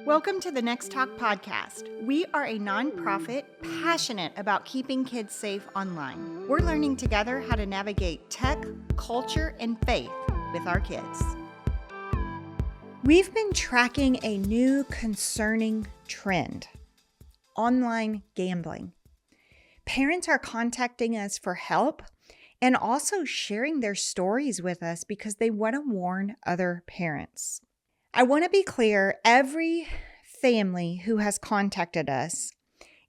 Welcome to the nextTalk podcast. We are a nonprofit passionate about keeping kids safe online. We're learning together how to navigate tech, culture, and faith with our kids. We've been tracking a new concerning trend: online gambling. Parents are contacting us for help and also sharing their stories with us because they want to warn other parents. I want to be clear, every family who has contacted us,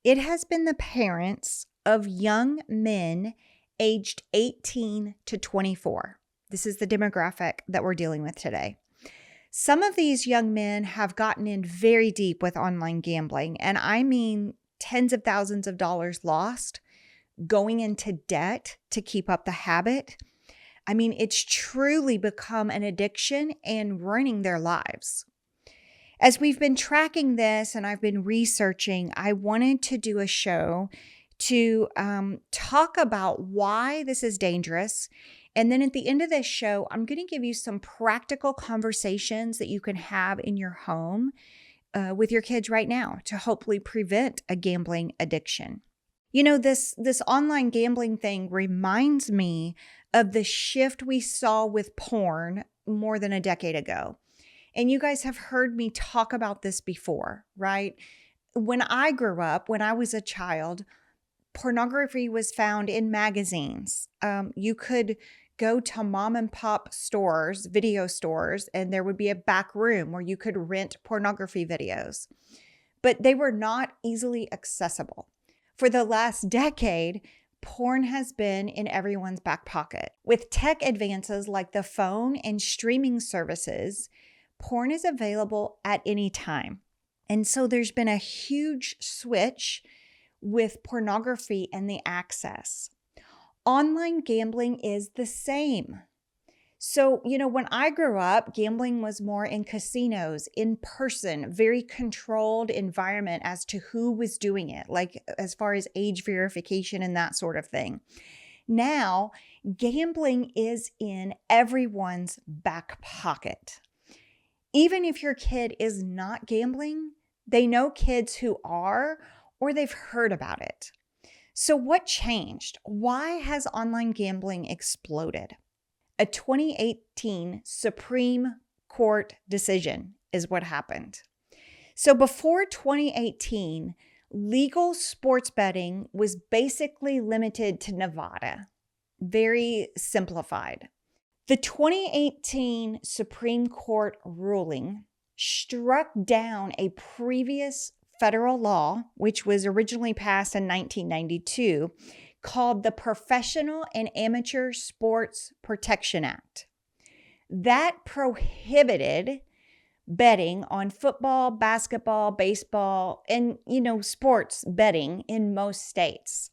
it has been the parents of young men aged 18 to 24. This is the demographic that we're dealing with today. Some of these young men have gotten in very deep with online gambling, and I mean tens of thousands of dollars lost, going into debt to keep up the habit. I mean, it's truly become an addiction and ruining their lives. As we've been tracking this and I've been researching, I wanted to do a show to talk about why this is dangerous. And then at the end of this show, I'm going to give you some practical conversations that you can have in your home with your kids right now to hopefully prevent a gambling addiction. You know, this online gambling thing reminds me of the shift we saw with porn more than a decade ago. And you guys have heard me talk about this before, right? When I grew up, when I was a child, pornography was found in magazines. You could go to mom and pop stores, video stores, and there would be a back room where you could rent pornography videos. But they were not easily accessible. For the last decade, porn has been in everyone's back pocket. With tech advances like the phone and streaming services, porn is available at any time. And so there's been a huge switch with pornography and the access. Online gambling is the same. So, you know, when I grew up, gambling was more in casinos, in person, very controlled environment as to who was doing it, like as far as age verification and that sort of thing. Now, gambling is in everyone's back pocket. Even if your kid is not gambling, they know kids who are, or they've heard about it. So what changed? Why has online gambling exploded? A 2018 Supreme Court decision is what happened. So before 2018, legal sports betting was basically limited to Nevada. Very simplified. The 2018 Supreme Court ruling struck down a previous federal law, which was originally passed in 1992, called the Professional and Amateur Sports Protection Act. That prohibited betting on football, basketball, baseball, and, sports betting in most states.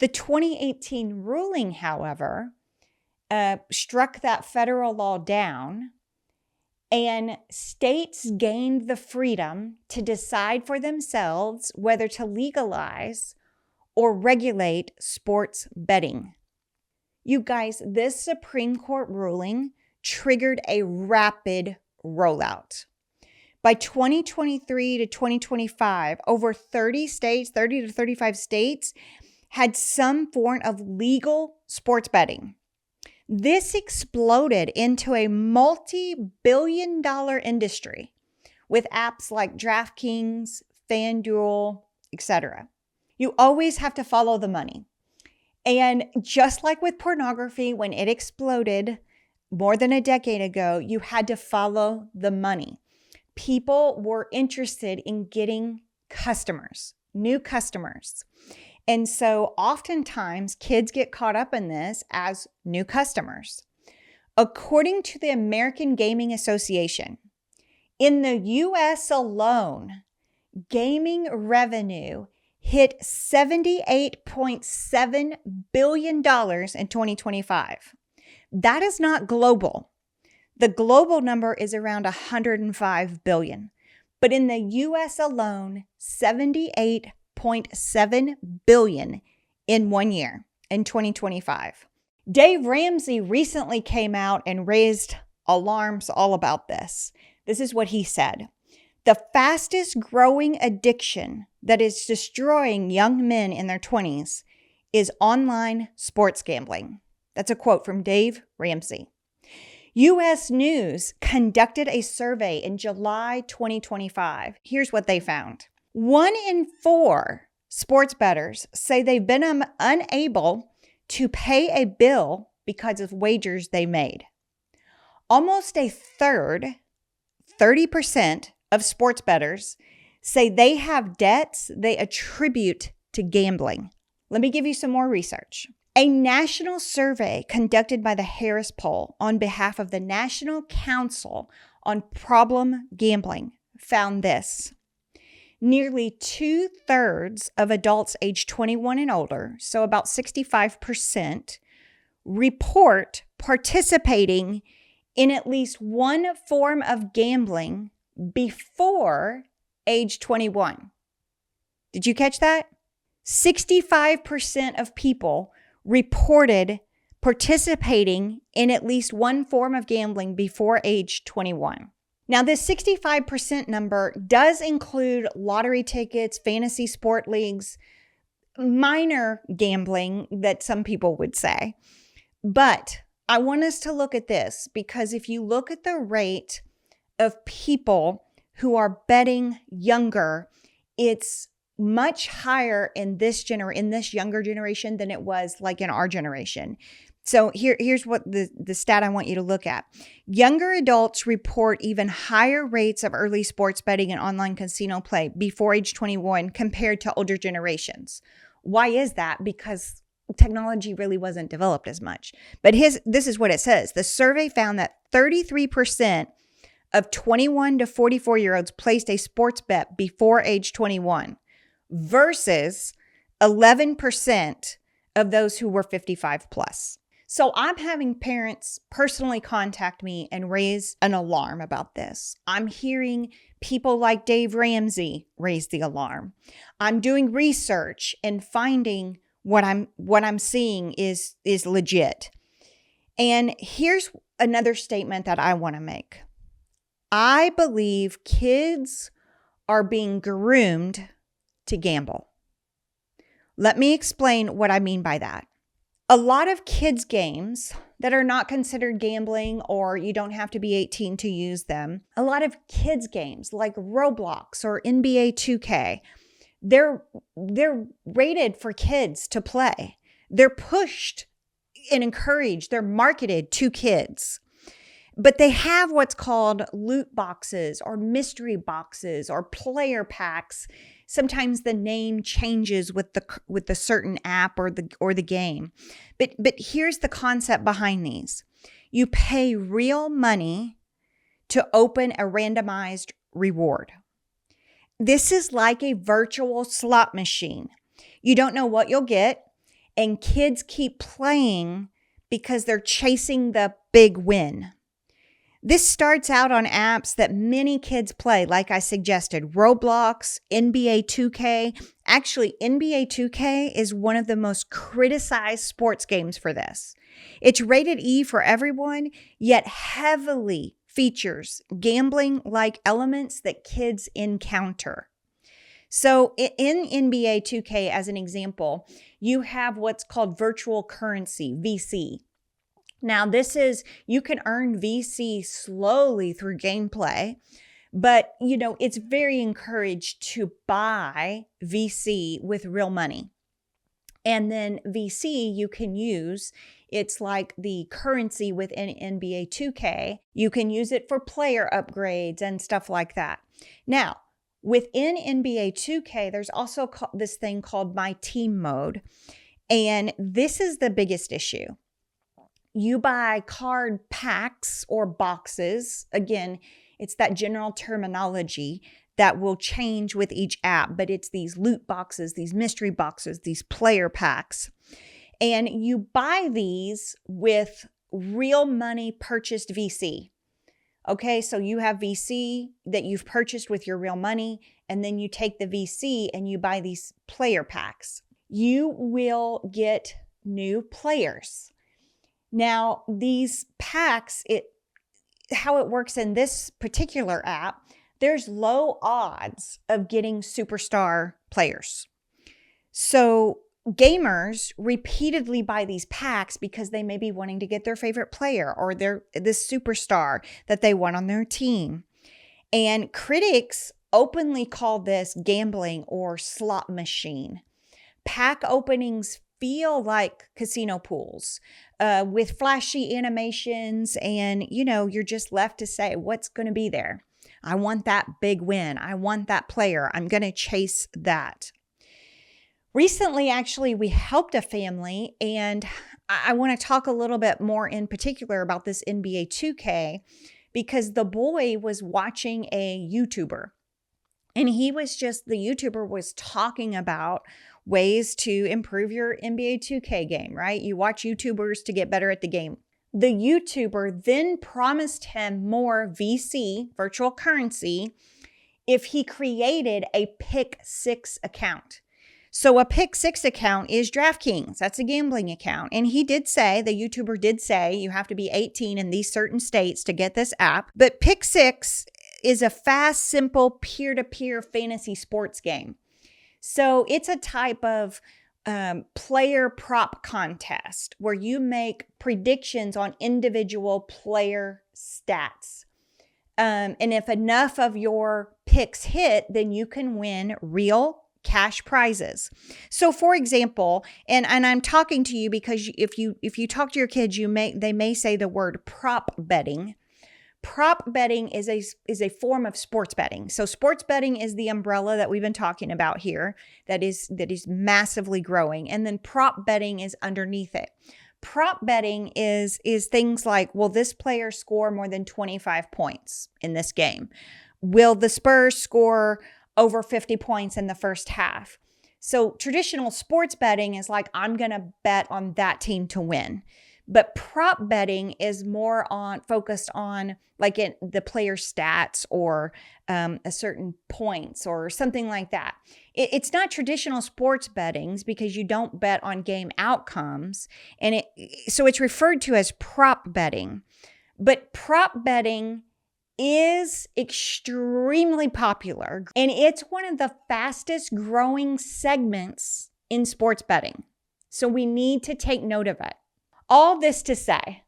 The 2018 ruling, however, struck that federal law down, and states gained the freedom to decide for themselves whether to legalize or regulate sports betting. You guys, this Supreme Court ruling triggered a rapid rollout. By 2023 to 2025, over 30 to 35 states had some form of legal sports betting. This exploded into a multi-billion-dollar industry with apps like DraftKings, FanDuel, etc. You always have to follow the money. And just like with pornography, when it exploded more than a decade ago, you had to follow the money. People were interested in getting customers, new customers. And so oftentimes kids get caught up in this as new customers. According to the American Gaming Association, in the US alone, gaming revenue hit $78.7 billion in 2025. That is not global. The global number is around $105 billion. But in the US alone, $78.7 billion in 1 year, in 2025. Dave Ramsey recently came out and raised alarms all about this. This is what he said. The fastest growing addiction that is destroying young men in their 20s is online sports gambling. That's a quote from Dave Ramsey. U.S. News conducted a survey in July 2025. Here's what they found. 1 in 4 sports bettors say they've been unable to pay a bill because of wagers they made. Almost a third, 30% of sports bettors say they have debts they attribute to gambling. Let me give you some more research. A national survey conducted by the Harris Poll on behalf of the National Council on Problem Gambling found this. Nearly 2/3 of adults aged 21 and older, so about 65%, report participating in at least one form of gambling before age 21. Did you catch that? 65% of people reported participating in at least one form of gambling before age 21. Now, this 65% number does include lottery tickets, fantasy sport leagues, minor gambling that some people would say. But I want us to look at this because if you look at the rate of people who are betting younger, it's much higher in this younger generation than it was like in our generation. So here's what the stat I want you to look at. Younger adults report even higher rates of early sports betting and online casino play before age 21 compared to older generations. Why is that? Because technology really wasn't developed as much. But this is what it says. The survey found that 33% of 21 to 44-year-olds placed a sports bet before age 21 versus 11% of those who were 55 plus. So I'm having parents personally contact me and raise an alarm about this. I'm hearing people like Dave Ramsey raise the alarm. I'm doing research and finding what I'm seeing is legit. And here's another statement that I want to make. I believe kids are being groomed to gamble. Let me explain what I mean by that. A lot of kids' games that are not considered gambling, or you don't have to be 18 to use them. A lot of kids' games like Roblox or NBA 2K, they're rated for kids to play. They're pushed and encouraged. They're marketed to kids. But they have what's called loot boxes or mystery boxes or player packs. Sometimes the name changes with the certain app or the game. But here's the concept behind these. You pay real money to open a randomized reward. This is like a virtual slot machine. You don't know what you'll get, and kids keep playing because they're chasing the big win. This starts out on apps that many kids play, like I suggested, Roblox, NBA 2K. Actually, NBA 2K is one of the most criticized sports games for this. It's rated E for everyone, yet heavily features gambling-like elements that kids encounter. So in NBA 2K, as an example, you have what's called virtual currency, VC. Now, you can earn VC slowly through gameplay, but, it's very encouraged to buy VC with real money. And then VC you can use, it's like the currency within NBA 2K. You can use it for player upgrades and stuff like that. Now, within NBA 2K, there's also this thing called My Team mode. And this is the biggest issue. You buy card packs or boxes. Again, it's that general terminology that will change with each app, but it's these loot boxes, these mystery boxes, these player packs. And you buy these with real money purchased VC. Okay, so you have VC that you've purchased with your real money, and then you take the VC and you buy these player packs. You will get new players. Now, these packs, how it works in this particular app, there's low odds of getting superstar players. So gamers repeatedly buy these packs because they may be wanting to get their favorite player or this superstar that they want on their team. And critics openly call this gambling or slot machine. Pack openings feel like casino pools with flashy animations, and you're just left to say, what's going to be there? I want that big win. I want that player. I'm going to chase that. Recently, actually, we helped a family, and I want to talk a little bit more in particular about this NBA 2K because the boy was watching a YouTuber, and the YouTuber was talking about ways to improve your NBA 2K game, right? You watch YouTubers to get better at the game. The YouTuber then promised him more VC, virtual currency, if he created a Pick 6 account. So a Pick 6 account is DraftKings. That's a gambling account. And the YouTuber did say, you have to be 18 in these certain states to get this app. But Pick 6 is a fast, simple, peer-to-peer fantasy sports game. So it's a type of player prop contest where you make predictions on individual player stats. And if enough of your picks hit, then you can win real cash prizes. So for example, and I'm talking to you because if you talk to your kids, they may say the word prop betting. Prop betting is a form of sports betting. So sports betting is the umbrella that we've been talking about here that is massively growing. And then prop betting is underneath it. Prop betting is things like, will this player score more than 25 points in this game? Will the Spurs score over 50 points in the first half? So traditional sports betting is like, I'm going to bet on that team to win. But prop betting is more focused on like the player stats or a certain points or something like that. It's not traditional sports bettings because you don't bet on game outcomes. And so it's referred to as prop betting. But prop betting is extremely popular, and it's one of the fastest growing segments in sports betting. So we need to take note of it. All this to say,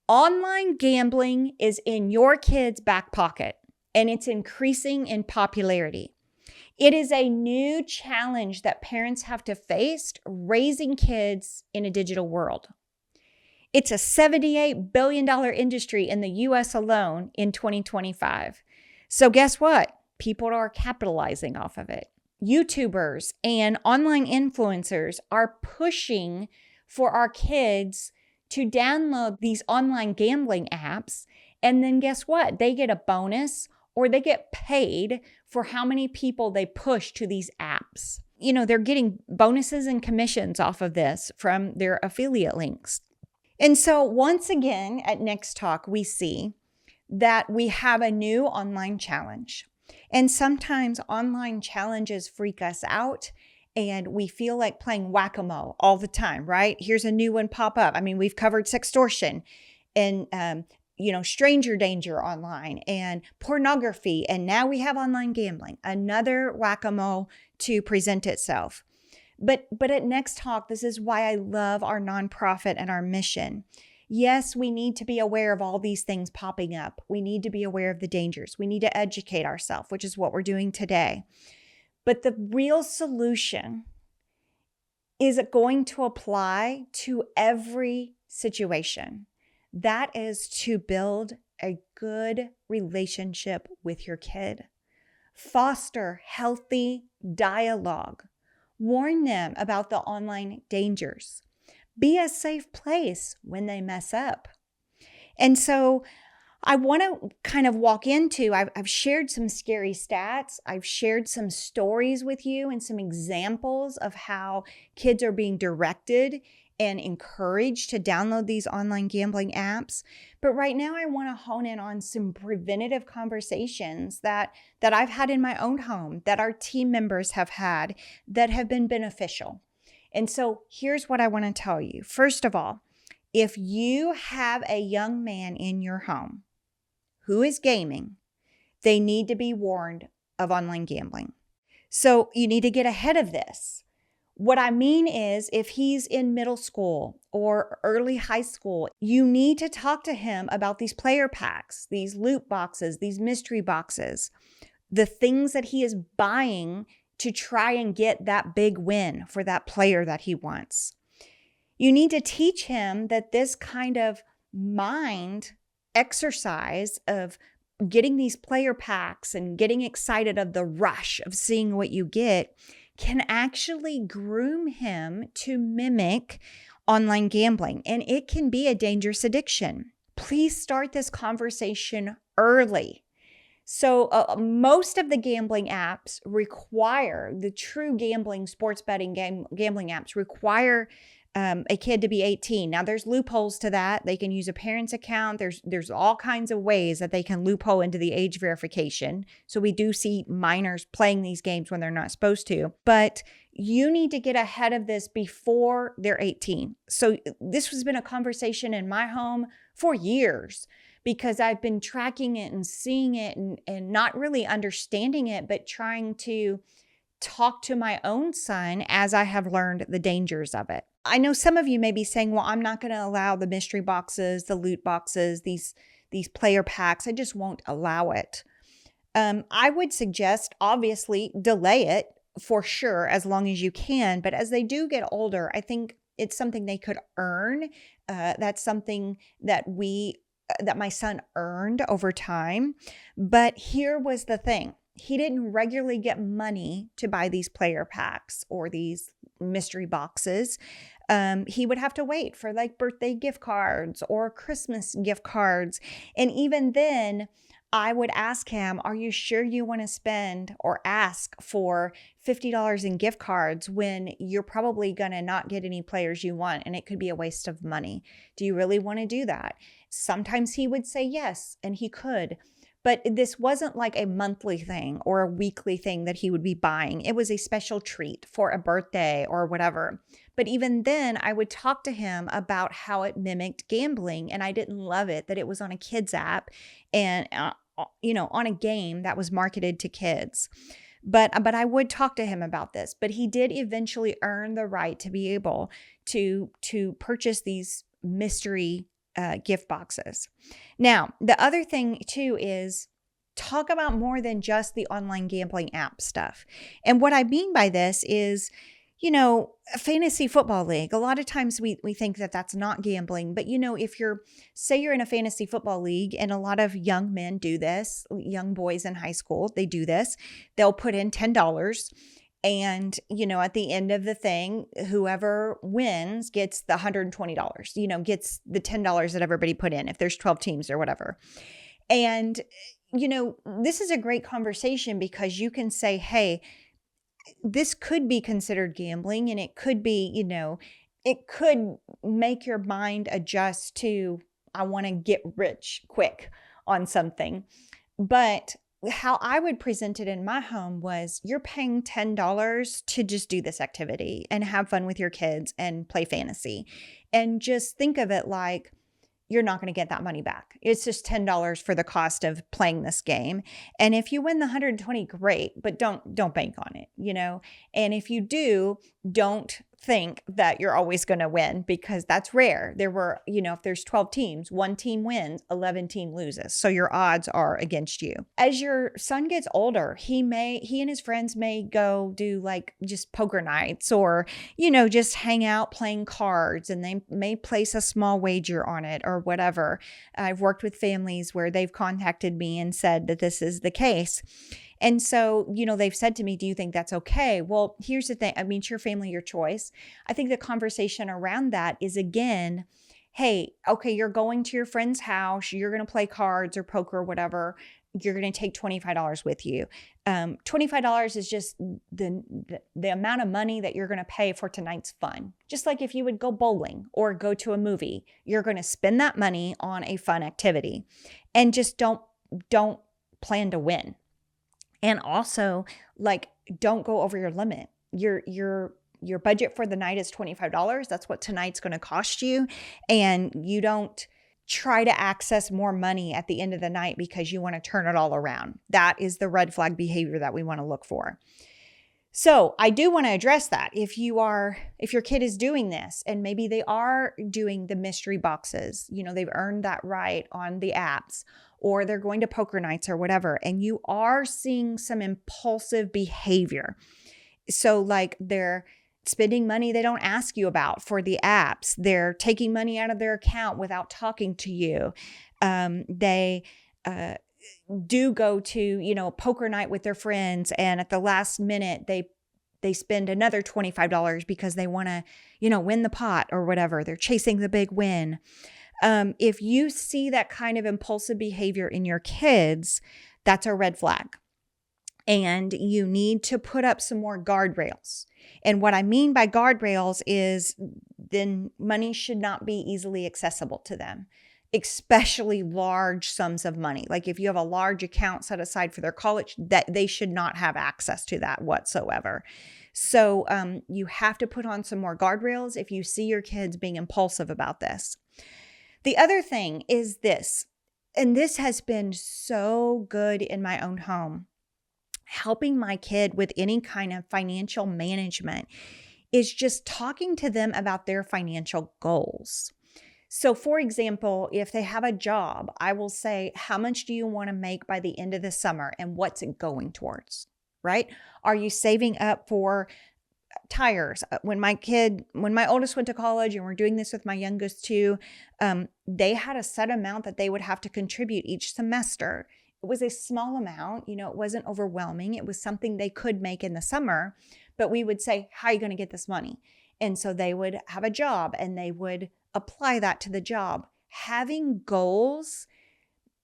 online gambling is in your kid's back pocket, and it's increasing in popularity. It is a new challenge that parents have to face raising kids in a digital world. It's a $78 billion industry in the US alone in 2025. So guess what? People are capitalizing off of it. YouTubers and online influencers are pushing for our kids to download these online gambling apps. And then guess what? They get a bonus or they get paid for how many people they push to these apps. They're getting bonuses and commissions off of this from their affiliate links. And so once again at nextTalk, we see that we have a new online challenge. And sometimes online challenges freak us out and we feel like playing whack-a-mole all the time, right? Here's a new one pop up. I mean, we've covered sextortion and, stranger danger online and pornography. And now we have online gambling, another whack-a-mole to present itself. But at nextTalk, this is why I love our nonprofit and our mission. Yes, we need to be aware of all these things popping up. We need to be aware of the dangers. We need to educate ourselves, which is what we're doing today. But the real solution is going to apply to every situation. That is to build a good relationship with your kid. Foster healthy dialogue. Warn them about the online dangers. Be a safe place when they mess up. And so I want to kind of walk into, I've shared some scary stats. I've shared some stories with you and some examples of how kids are being directed and encouraged to download these online gambling apps. But right now I want to hone in on some preventative conversations that I've had in my own home, that our team members have had, that have been beneficial. And so here's what I want to tell you. First of all, if you have a young man in your home who is gaming, They need to be warned of online gambling. So you need to get ahead of this. What I mean is, if he's in middle school or early high school, you need to talk to him about these player packs, these loot boxes, these mystery boxes, the things that he is buying to try and get that big win for that player that he wants. You need to teach him that this kind of mind exercise of getting these player packs and getting excited of the rush of seeing what you get can actually groom him to mimic online gambling. And it can be a dangerous addiction. Please start this conversation early. So most of the gambling apps require, the true gambling, sports betting gambling apps require a kid to be 18. Now there's loopholes to that. They can use a parent's account. There's all kinds of ways that they can loophole into the age verification. So we do see minors playing these games when they're not supposed to, but you need to get ahead of this before they're 18. So this has been a conversation in my home for years, because I've been tracking it and seeing it and not really understanding it, but trying to talk to my own son as I have learned the dangers of it. I know some of you may be saying, well, I'm not going to allow the mystery boxes, the loot boxes, these player packs. I just won't allow it. I would suggest, obviously, delay it for sure as long as you can. But as they do get older, I think it's something they could earn. That's something that my son earned over time. But here was the thing. He didn't regularly get money to buy these player packs or these mystery boxes. He would have to wait for like birthday gift cards or Christmas gift cards. And even then, I would ask him, are you sure you want to spend or ask for $50 in gift cards when you're probably going to not get any players you want and it could be a waste of money? Do you really want to do that? Sometimes he would say yes, and he could. But this wasn't like a monthly thing or a weekly thing that he would be buying. It was a special treat for a birthday or whatever. But even then, I would talk to him about how it mimicked gambling. And I didn't love it that it was on a kids app and, on a game that was marketed to kids. But I would talk to him about this. But he did eventually earn the right to be able to purchase these mystery gift boxes. Now, the other thing too is talk about more than just the online gambling app stuff. And what I mean by this is, a fantasy football league. A lot of times we think that that's not gambling, but if say you're in a fantasy football league, and a lot of young men do this, young boys in high school, they do this. They'll put in $10. And, at the end of the thing, whoever wins gets the $120, gets the $10 that everybody put in, if there's 12 teams or whatever. And, this is a great conversation because you can say, hey, this could be considered gambling, and it could be, it could make your mind adjust to, I want to get rich quick on something. But how I would present it in my home was, you're paying $10 to just do this activity and have fun with your kids and play fantasy. And just think of it like, you're not going to get that money back. It's just $10 for the cost of playing this game. And if you win the 120, great, but don't bank on it, And if you do, don't think that you're always going to win, because that's rare. There were, if there's 12 teams, one team wins, 11 team loses. So your odds are against you. As your son gets older, he and his friends may go do like just poker nights or, just hang out playing cards, and they may place a small wager on it or whatever. I've worked with families where they've contacted me and said that this is the case. And so, they've said to me, do you think that's okay? Well, here's the thing. I mean, it's your family, your choice. I think the conversation around that is, again, hey, okay, you're going to your friend's house. You're going to play cards or poker or whatever. You're going to take $25 with you. $25 is just the amount of money that you're going to pay for tonight's fun. Just like if you would go bowling or go to a movie, you're going to spend that money on a fun activity, and just don't plan to win. And also, like, don't go over your limit. Your budget for the night is $25. That's what tonight's going to cost you. And you don't try to access more money at the end of the night because you want to turn it all around. That is the red flag behavior that we want to look for. So I do want to address that. If your kid is doing this and maybe they are doing the mystery boxes, they've earned that right on the apps, or they're going to poker nights or whatever, and you are seeing some impulsive behavior. So like they're spending money they don't ask you about for the apps. They're taking money out of their account without talking to you. They do go to, poker night with their friends, and at the last minute they spend another $25 because they want to, win the pot or whatever. They're chasing the big win. If you see that kind of impulsive behavior in your kids, that's a red flag. And you need to put up some more guardrails. And what I mean by guardrails is then money should not be easily accessible to them, especially large sums of money. Like if you have a large account set aside for their college, that they should not have access to that whatsoever. So you have to put on some more guardrails if you see your kids being impulsive about this. The other thing is this, and this has been so good in my own home, helping my kid with any kind of financial management is just talking to them about their financial goals. So for example, if they have a job, I will say, how much do you want to make by the end of the summer and what's it going towards, right? Are you saving up for tires? When my oldest went to college, and we're doing this with my youngest too, they had a set amount that they would have to contribute each semester. It was a small amount, it wasn't overwhelming. It was something they could make in the summer, but we would say, how are you going to get this money? And so they would have a job and they would apply that to the job. Having goals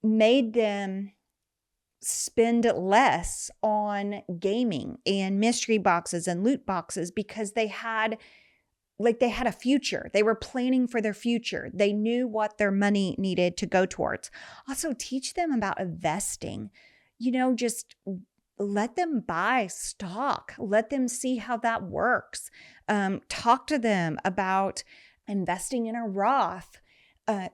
made them spend less on gaming and mystery boxes and loot boxes because they had a future. They were planning for their future. They knew what their money needed to go towards. Also, teach them about investing. Just let them buy stock. Let them see how that works. Talk to them about investing in a Roth.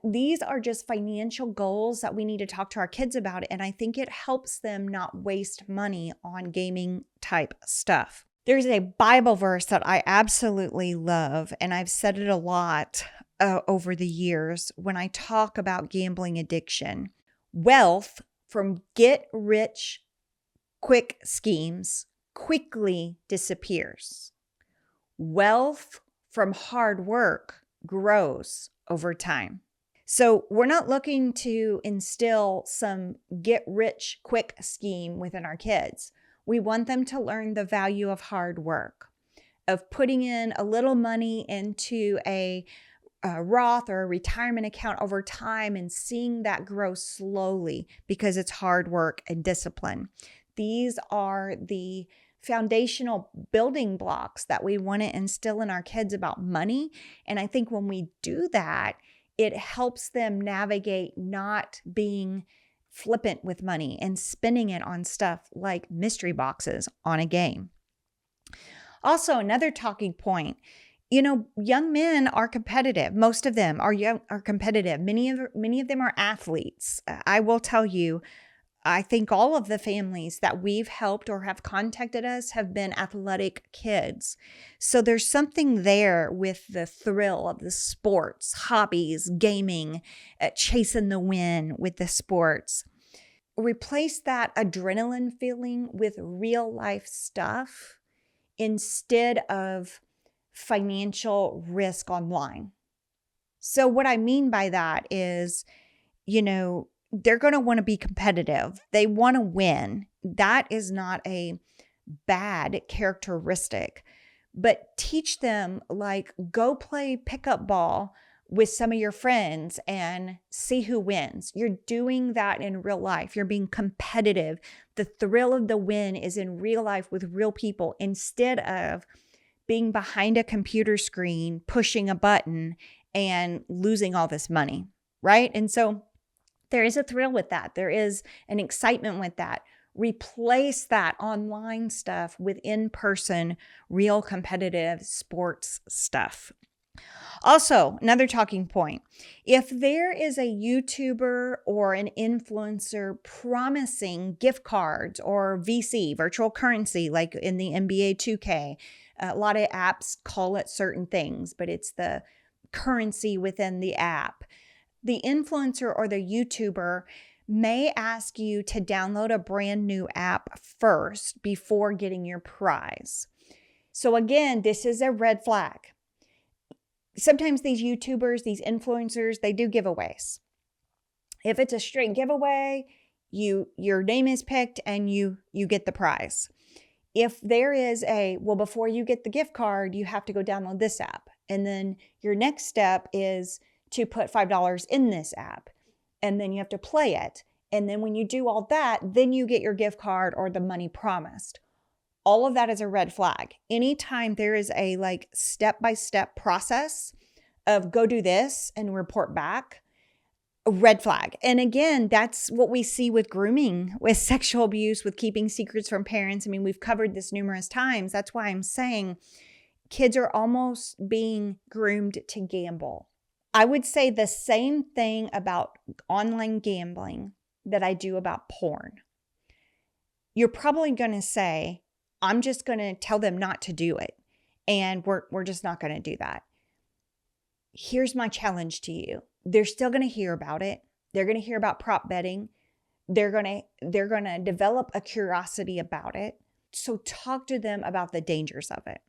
These are just financial goals that we need to talk to our kids about. And I think it helps them not waste money on gaming type stuff. There's a Bible verse that I absolutely love, and I've said it a lot over the years when I talk about gambling addiction. Wealth from get-rich-quick schemes quickly disappears. Wealth from hard work grows over time. So we're not looking to instill some get-rich-quick scheme within our kids. We want them to learn the value of hard work, of putting in a little money into a Roth or a retirement account over time and seeing that grow slowly because it's hard work and discipline. These are the foundational building blocks that we want to instill in our kids about money. And I think when we do that, it helps them navigate not being flippant with money and spending it on stuff like mystery boxes on a game. Also, another talking point, young men are competitive. Most of them are competitive. Many of them are athletes. I will tell you, I think all of the families that we've helped or have contacted us have been athletic kids. So there's something there with the thrill of the sports, hobbies, gaming, chasing the win with the sports. Replace that adrenaline feeling with real life stuff instead of financial risk online. So what I mean by that is, they're going to want to be competitive. They want to win. That is not a bad characteristic, but teach them, like, go play pickup ball with some of your friends and see who wins. You're doing that in real life. You're being competitive. The thrill of the win is in real life with real people instead of being behind a computer screen, pushing a button and losing all this money, right? And so there is a thrill with that. There is an excitement with that. Replace that online stuff with in-person, real competitive sports stuff. Also, another talking point. If there is a YouTuber or an influencer promising gift cards or VC, virtual currency, like in the NBA 2K, a lot of apps call it certain things, but it's the currency within the app. The influencer or the YouTuber may ask you to download a brand new app first before getting your prize. So again, this is a red flag. Sometimes these YouTubers, these influencers, they do giveaways. If it's a straight giveaway, your name is picked and you get the prize. If there is before you get the gift card, you have to go download this app. And then your next step is to put $5 in this app. And then you have to play it. And then when you do all that, then you get your gift card or the money promised. All of that is a red flag. Anytime there is a step-by-step process of go do this and report back, a red flag. And again, that's what we see with grooming, with sexual abuse, with keeping secrets from parents. I mean, we've covered this numerous times. That's why I'm saying kids are almost being groomed to gamble. I would say the same thing about online gambling that I do about porn. You're probably going to say, I'm just going to tell them not to do it. And we're just not going to do that. Here's my challenge to you. They're still going to hear about it. They're going to hear about prop betting. They're going to develop a curiosity about it. So talk to them about the dangers of it.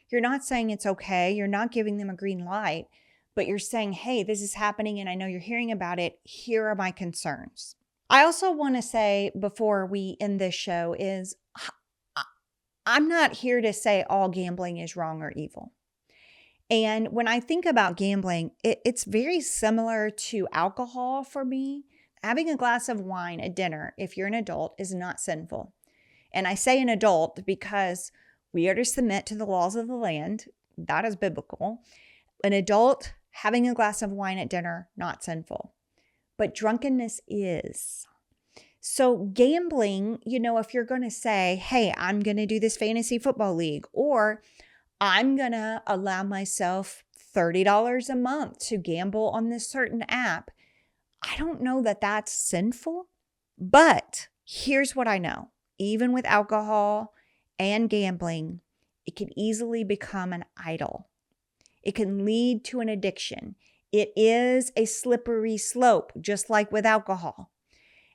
You're not saying it's okay. You're not giving them a green light, but you're saying, hey, this is happening and I know you're hearing about it. Here are my concerns. I also want to say before we end this show is I'm not here to say all gambling is wrong or evil. And when I think about gambling, it's very similar to alcohol for me. Having a glass of wine at dinner, if you're an adult, is not sinful. And I say an adult because we are to submit to the laws of the land. That is biblical. An adult having a glass of wine at dinner, not sinful. But drunkenness is. So gambling, if you're going to say, hey, I'm going to do this fantasy football league, or I'm going to allow myself $30 a month to gamble on this certain app, I don't know that that's sinful. But here's what I know. Even with alcohol and gambling, it can easily become an idol. It can lead to an addiction. It is a slippery slope, just like with alcohol.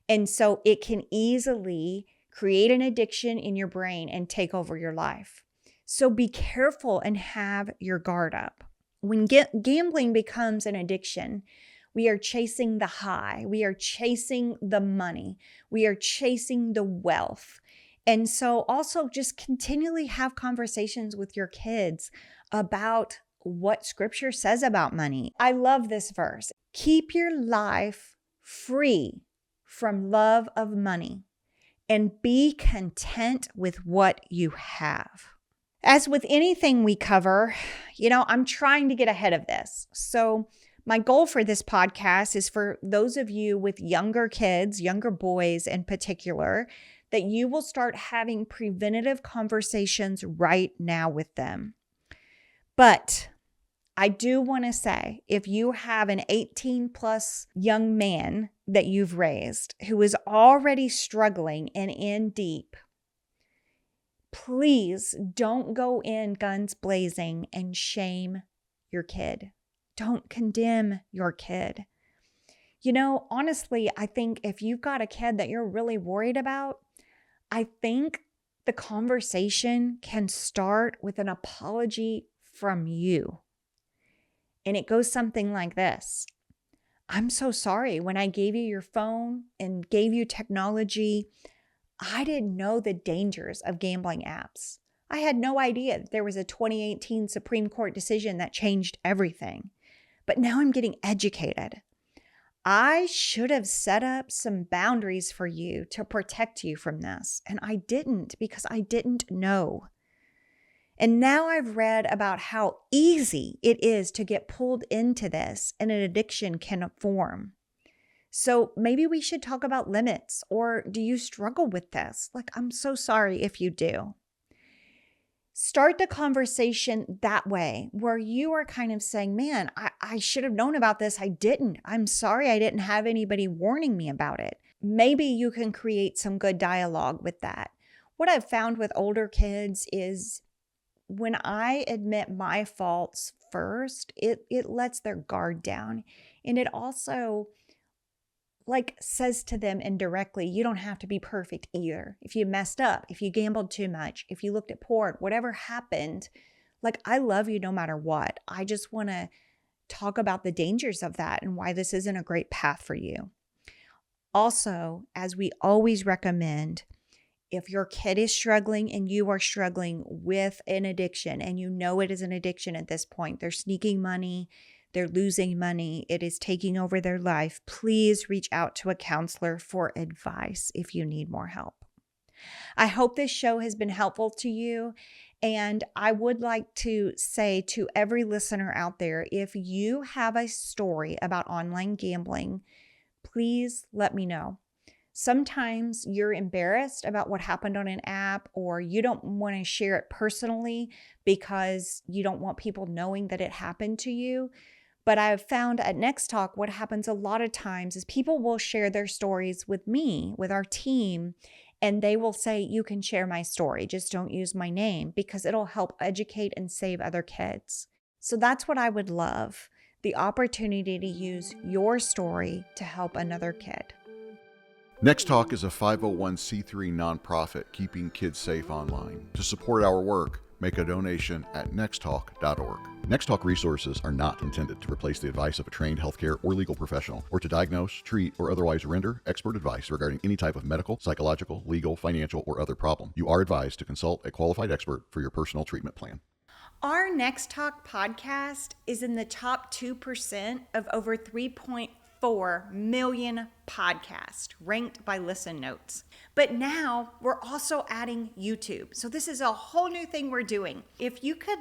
And so it can easily create an addiction in your brain and take over your life. So be careful and have your guard up. When gambling becomes an addiction, we are chasing the high. We are chasing the money. We are chasing the wealth. And so also just continually have conversations with your kids about what scripture says about money. I love this verse. Keep your life free from love of money and be content with what you have. As with anything we cover, I'm trying to get ahead of this. So my goal for this podcast is for those of you with younger kids, younger boys in particular, that you will start having preventative conversations right now with them. But I do want to say, if you have an 18 plus young man that you've raised who is already struggling and in deep, please don't go in guns blazing and shame your kid. Don't condemn your kid. Honestly, I think if you've got a kid that you're really worried about, I think the conversation can start with an apology from you. And it goes something like this. I'm so sorry. When I gave you your phone and gave you technology, I didn't know the dangers of gambling apps. I had no idea that there was a 2018 Supreme Court decision that changed everything. But now I'm getting educated. I should have set up some boundaries for you to protect you from this. And I didn't because I didn't know. And now I've read about how easy it is to get pulled into this and an addiction can form. So maybe we should talk about limits, or do you struggle with this? I'm so sorry if you do. Start the conversation that way, where you are kind of saying, man, I should have known about this. I didn't. I'm sorry I didn't have anybody warning me about it. Maybe you can create some good dialogue with that. What I've found with older kids is when I admit my faults first, it lets their guard down. And it also says to them indirectly, you don't have to be perfect either. If you messed up, if you gambled too much, if you looked at porn, whatever happened, I love you no matter what. I just want to talk about the dangers of that and why this isn't a great path for you. Also, as we always recommend, if your kid is struggling and you are struggling with an addiction and you know it is an addiction at this point, they're sneaking money, they're losing money, it is taking over their life, please reach out to a counselor for advice if you need more help. I hope this show has been helpful to you. And I would like to say to every listener out there, if you have a story about online gambling, please let me know. Sometimes you're embarrassed about what happened on an app, or you don't want to share it personally because you don't want people knowing that it happened to you. But I've found at nextTalk, what happens a lot of times is people will share their stories with me, with our team, and they will say, you can share my story, just don't use my name, because it'll help educate and save other kids. So that's what I would love, the opportunity to use your story to help another kid. nextTalk is a 501c3 nonprofit keeping kids safe online. To support our work, make a donation at nexttalk.org. nextTalk resources are not intended to replace the advice of a trained healthcare or legal professional, or to diagnose, treat, or otherwise render expert advice regarding any type of medical, psychological, legal, financial, or other problem. You are advised to consult a qualified expert for your personal treatment plan. Our nextTalk podcast is in the top 2% of over 3.4 million podcasts ranked by Listen Notes. But now we're also adding YouTube. So this is a whole new thing we're doing. If you could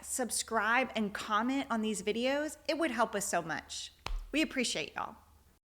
subscribe, and comment on these videos, it would help us so much. We appreciate y'all.